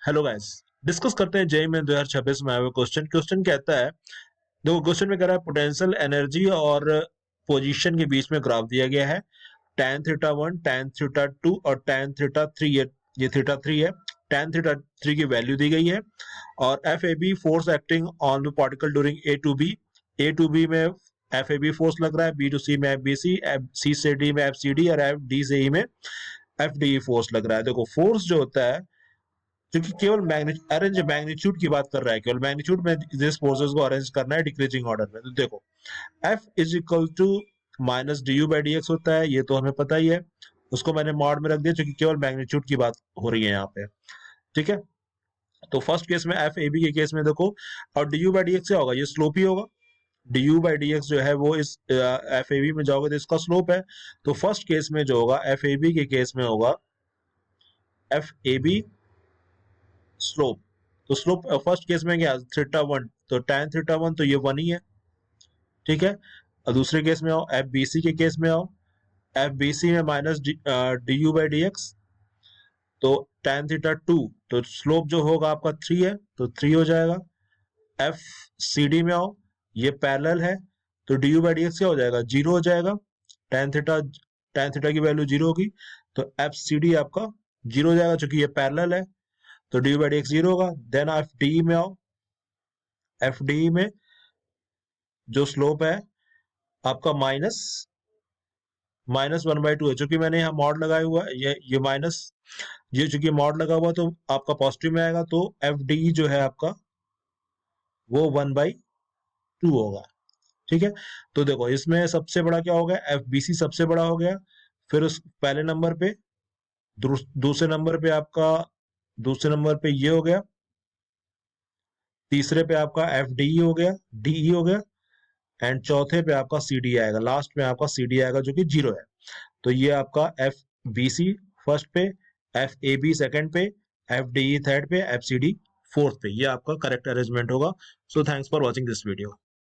Hello guys, discuss करते हैं JEE में 2026 में आया हुआ क्वेश्चन। क्वेश्चन कहता है, देखो क्वेश्चन में कह रहा है पोटेंशियल एनर्जी और पोजीशन के बीच में ग्राफ दिया गया है। tan थीटा 1, tan थीटा 2 और tan थीटा 3, ये थीटा 3 है। tan थीटा 3 की वैल्यू दी गई है और F A B force acting on the particle during A to B में एफ ए बी फोर्स लग रहा है, बी टू सी में एफ बी सी, सी से डी में एफ सी डी और एफ डी से ई में एफ डी ई फोर्स लग रहा है। देखो फोर्स जो होता है, क्योंकि केवल अरेंज मैग्नीट्यूड की बात कर रहा है, केवल मैग्नीट्यूड में जिस फोर्सेस को अरेंज करना है डिक्रीजिंग ऑर्डर में। तो देखो F is equal to minus D U by D X होता है, ये तो हमें पता ही है। उसको मैंने मॉड में रख दिया क्योंकि केवल मैग्नीट्यूड की बात हो रही है यहाँ पे। ठीक है, तो फर्स्ट केस में एफ ए बी के केस में देखो, और D U by D x क्या होगा, ये स्लोप ही होगा। D U by D x जो है वो इस एफ ए बी में जाओगे तो इसका स्लोप है। तो फर्स्ट केस में जो होगा एफ ए बी के केस में होगा एफ ए बी स्लोप। तो स्लोप फर्स्ट केस में क्या, थीटा 1, तो tan थीटा 1 तो ये 1 ही है। ठीक है, और दूसरे केस में आओ, एफ बी सी के केस में आओ, एफ बी सी में minus D U by D x, तो tan थीटा 2, तो स्लोप जो होगा आपका 3 है तो 3 हो जाएगा। एफ सी डी में आओ, ये पैरेलल है तो D U by D x क्या हो जाएगा, 0 हो जाएगा। tan थीटा की वैल्यू 0 होगी तो एफ सी डी आपका 0 हो जाएगा, क्योंकि ये पैरेलल है तो डी बाई डी एक्स 0 होगा। देन एफ डी में आओ, एफ डी में जो स्लोप है आपका माइनस 1/2 है, चूंकि मैंने यहाँ मॉड लगाया हुआ है, ये माइनस, ये चूंकि मॉड लगा हुआ तो आपका पॉजिटिव में आएगा, तो एफ डी जो है आपका वो 1/2 होगा। ठीक है, तो देखो इसमें सबसे बड़ा क्या हो गया, एफ बी सी सबसे बड़ा हो गया। फिर उस पहले नंबर पे, दूसरे नंबर पे ये हो गया, तीसरे पे आपका एफ डी हो गया, डी हो गया, एंड चौथे पे आपका सी डी आएगा, लास्ट में आपका सी डी आएगा जो कि 0 है। तो ये आपका एफ बी सी फर्स्ट पे, एफ ए बी सेकेंड पे, एफ डी थर्ड पे, एफ सी डी फोर्थ पे, ये आपका करेक्ट अरेंजमेंट होगा। So thanks for watching this video.